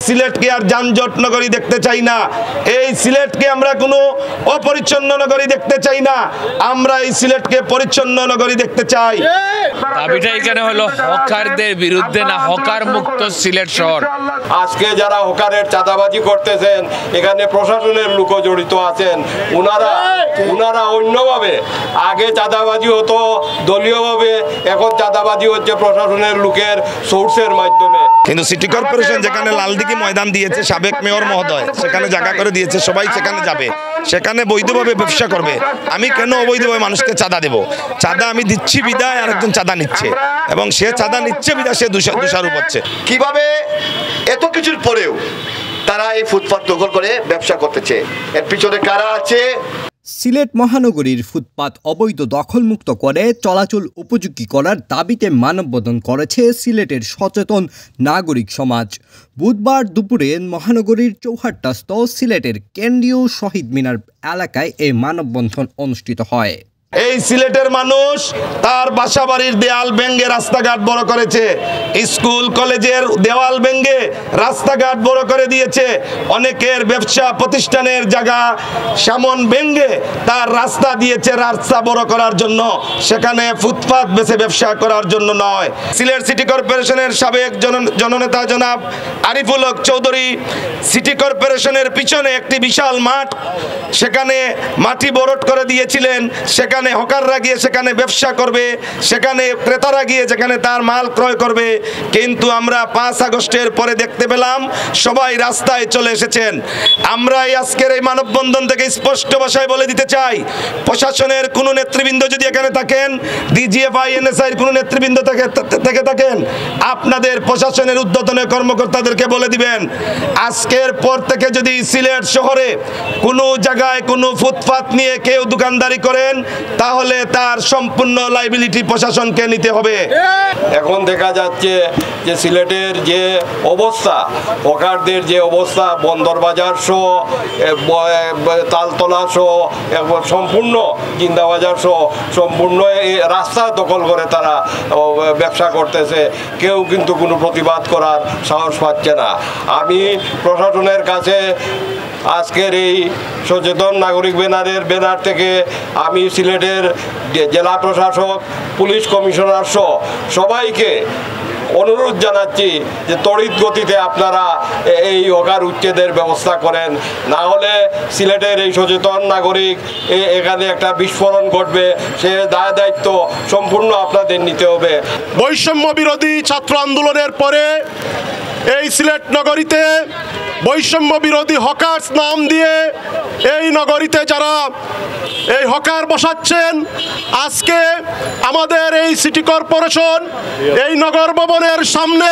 সিলেটকে আর যানজট নগরী দেখতে চাই না, এই সিলেটকে আমরা কোনো অপরিচ্ছন্ন নগরী দেখতে চাই না, আমরা এই সিলেটকে পরিচ্ছন্ন নগরী দেখতে চাই। দাবিটা এখানে হলো হকারদের বিরুদ্ধে না, হকার মুক্ত সিলেট শহর। আজকে যারা হকারের চাঁদাবাজি করতেছেন, এখানে প্রশাসনের লোকও জড়িত আছেন। উনারা অন্যভাবে, আগে চাঁদাবাজি হতো দলীয়ভাবে, এখন চাঁদাবাজি হচ্ছে প্রশাসনের লোকের সোর্সের মাধ্যমে। কিন্তু সিটি কর্পোরেশন যেখানে লালদিঘি ময়দান দিয়েছে সাবেক মেয়র মহোদয়, সেখানে জায়গা করে দিয়েছে, সবাই সেখানে যাবে, সেখানে বৈধভাবে ব্যবসা করবে। আমি কেন অবৈধভাবে মানুষকে চাঁদা দেব? চাঁদা আমি দিচ্ছি বিদায় আরেকজন চাঁদা নিচ্ছে, এবং সে চাঁদা নিচ্ছে বিদায় সে দোষারোপ হচ্ছে। কিভাবে এত কিছুর পরেও তারা এই ফুটপাত দখল করে ব্যবসা করতেছে, এর পিছনে কারা আছে? সিলেট মহানগরীর ফুটপাত অবৈধ দখলমুক্ত করে চলাচল উপযোগী করার দাবিতে মানববন্ধন করেছে সিলেটের সচেতন নাগরিক সমাজ। বুধবার দুপুরে মহানগরীর চৌহাট্টাস্থ সিলেটের কেন্দ্রীয় শহীদ মিনার এলাকায় এই মানববন্ধন অনুষ্ঠিত হয়। এই সিলেটের মানুষ তার বাসাবাড়ির দেয়াল ভেঙে রাস্তাঘাট বড় করেছে, স্কুল কলেজের দেওয়াল ভেঙে রাস্তাঘাট বড় করে দিয়েছে, অনেকের ব্যবসা প্রতিষ্ঠানের জায়গা সামন ভেঙে তার রাস্তা দিয়েছে রাস্তা বড় করার জন্য, সেখানে ফুটপাত বেছে ব্যবসা করার জন্য নয়। সিলেট সিটি কর্পোরেশনের সাবেক জননেতা জনাব আরিফুল হক চৌধুরী সিটি কর্পোরেশনের পিছনে একটি বিশাল মাঠ, সেখানে মাটি বরট করে দিয়েছিলেন, সেখানে হকাররা গিয়ে সেখানে ব্যবসা করবে, সেখানে ক্রেতারা গিয়ে যেখানে তার মাল ক্রয় করবে। কিন্তু আমরা 5 আগস্টের পরে দেখতে পেলাম সবাই রাস্তায় চলে এসেছেন। আমরা আজকের এই মানববন্ধন থেকে স্পষ্ট ভাষায় বলে দিতে চাই, প্রশাসনের কোনো নেতৃবৃন্দ যদি এখানে থাকেন, ডিজিএফআই এনএসআই কোনো নেতৃবৃন্দ থেকে থাকেন, আপনাদের প্রশাসনের ঊর্ধ্বতন কর্মকর্তাদেরকে বলে দিবেন, আজকের পর থেকে যদি সিলেট শহরে কোনো জায়গায় কোনো ফুটপাত নিয়ে কেউ দোকানদারি করেন, তাহলে তার সম্পূর্ণ লাইবিলিটি প্রশাসনকে নিতে হবে। এখন দেখা যাচ্ছে যে সিলেটের যে অবস্থা, হকারদের যে অবস্থা, বন্দরবাজার সহ, তালতলা সহ, সম্পূর্ণ জিন্দাবাজার সহ সম্পূর্ণ এই রাস্তা দখল করে তারা ব্যবসা করতেছে, কেউ কিন্তু কোনো প্রতিবাদ করার সাহস পাচ্ছে না। আমি প্রশাসনের কাছে আজকের এই সচেতন নাগরিক ব্যানার থেকে আমি সিলেটের জেলা প্রশাসক, পুলিশ কমিশনার সহ সবাইকে অনুরোধ জানাচ্ছি যে তড়িৎ গতিতে আপনারা এই হকার উচ্ছেদের ব্যবস্থা করেন, না হলে সিলেটের এই সচেতন নাগরিক এখানে একটা বিস্ফোরণ ঘটবে, সে দায়িত্ব সম্পূর্ণ আপনাদের নিতে হবে। বৈষম্য বিরোধী ছাত্র আন্দোলনের পরে এই সিলেট নগরীতে বৈষম্য বিরোধী হকার্স নাম দিয়ে এই নগরীতে যারা এই হকার বসাচ্ছেন, আজকে আমাদের এই সিটি কর্পোরেশন এই নগর ভবনের সামনে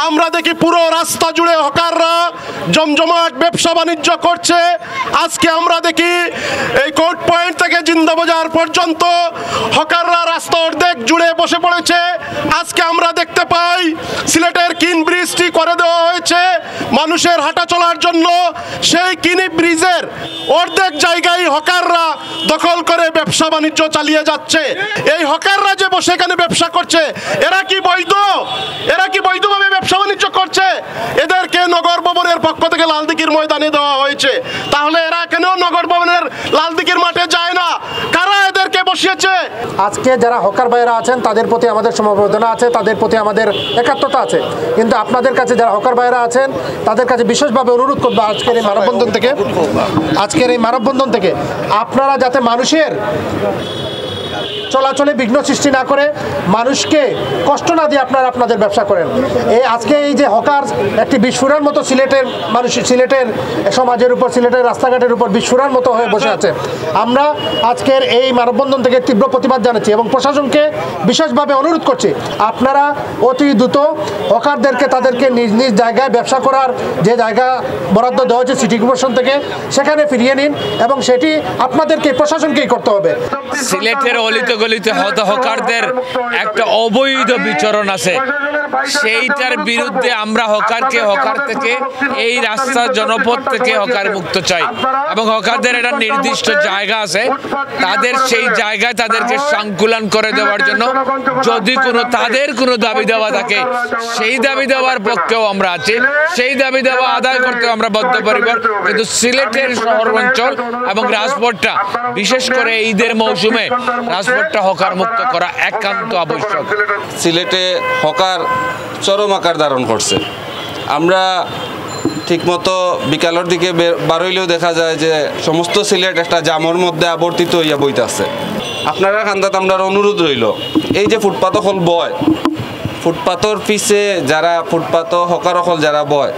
আমরা দেখি পুরো রাস্তা জুড়ে হকাররা জমজমাট ব্যবসা বাণিজ্য করছে। আজকে আমরা দেখি এই কোর্ট পয়েন্ট থেকে জিন্দাবাজার পর্যন্ত হকাররা রাস্তা অর্ধেক জুড়ে বসে পড়েছে। আজকে আমরা দেখতে পাই সিলেটের কিন ব্রিজটি করে দেওয়া হয়েছে মানুষের হাঁটা চলার জন্য, সেই কিনি ব্রিজের অর্ধেক জায়গায় হকাররা দখল করে ব্যবসা বাণিজ্য চালিয়ে যাচ্ছে। এই হকাররা যে বসে এখানে ব্যবসা করছে, এরা কি বৈধ? এরা কি বৈধভাবে ব্যবসা বাণিজ্য করছে? এদেরকে নগর ভবনের পক্ষ থেকে লালদিঘির ময়দানে দেওয়া হয়েছে, তাহলে এরা কেন নগর ভবনের লালদিঘির মাঠে যায় না? কারা এদেরকে বসিয়েছে? আজকে যারা হকার ভাইয়েরা আছেন তাদের প্রতি আমাদের সমবেদনা আছে, তাদের প্রতি আমাদের একাত্মতা আছে, কিন্তু আপনাদের কাছে যারা হকার ভাইয়েরা আছেন তাদের কাছে বিশেষভাবে অনুরোধ করবো আজকের এই মানববন্ধন থেকে আপনারা যাতে মানুষের চলাচলে বিঘ্ন সৃষ্টি না করে, মানুষকে কষ্ট না দিয়ে আপনারা আপনাদের ব্যবসা করেন। আজকে এই যে হকার একটি বিস্ফোরণের মতো সিলেটের মানুষ, সিলেটের সমাজের উপর, সিলেটের রাস্তাঘাটের উপর বিস্ফোরণের মতো হয়ে বসে আছে। আমরা আজকের এই মানববন্ধন থেকে তীব্র প্রতিবাদ জানাচ্ছি এবং প্রশাসনকে বিশেষভাবে অনুরোধ করছি, আপনারা অতি দ্রুত হকারদেরকে তাদেরকে নিজ নিজ জায়গায় ব্যবসা করার যে জায়গা বরাদ্দ দেওয়া হয়েছে সিটি কর্পোরেশন থেকে, সেখানে ফিরিয়ে নিন এবং সেটি আপনাদেরকে প্রশাসনকেই করতে হবে। সিলেটের অলিতে গলিতে হকারদের একটা অবৈধ বিচরণ আছে, সেইটার বিরুদ্ধে আমরা হকার থেকে এই রাস্তা জনপথ থেকে হকার মুক্ত চাই। এবং হকারদের একটা নির্দিষ্ট জায়গা আছে, তাদের সেই জায়গায় তাদেরকে সংকুলন করে দেওয়ার জন্য যদি তাদের কোনো দাবি দেওয়া থাকে, সেই দাবি দেওয়ার পক্ষেও আমরা আছি, সেই দাবি দেওয়া আদায় করতে আমরা বদ্ধপরিকর। কিন্তু সিলেটের শহর অঞ্চল এবং রাজপথটা, বিশেষ করে ঈদের মৌসুমে রাজপথটা হকার মুক্ত করা একান্ত আবশ্যক। সিলেটে হকার চরম আকার ধারণ করছে। আমরা ঠিকমতো বিকালের দিকে বারইলেও দেখা যায় যে সমস্ত সিলেট একটা জামর মধ্যে আবর্তিত হইয়া বইতাছে। আপনারা খান্দাত আমরা অনুরোধ রইল, এই যে ফুটপাত হল বয়, ফুটপাতর পিছে যারা ফুটপাত হকার হল যারা বয়,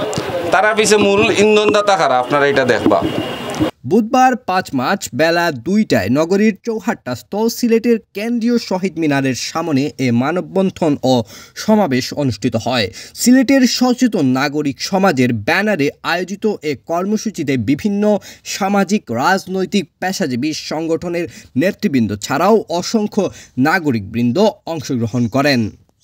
তারা পিছে মূল ইন্ধনদাতা কারা আপনারা এটা দেখবা। বুধবার 5 মার্চ বেলা 2টায় নগরীর চৌহাট্টাস্থ সিলেটের কেন্দ্রীয় শহীদ মিনারের সামনে এ মানববন্ধন ও সমাবেশ অনুষ্ঠিত হয়। সিলেটের সচেতন নাগরিক সমাজের ব্যানারে আয়োজিত এ কর্মসূচিতে বিভিন্ন সামাজিক, রাজনৈতিক, পেশাজীবী সংগঠনের নেতৃবৃন্দ ছাড়াও অসংখ্য নাগরিকবৃন্দ অংশগ্রহণ করেন।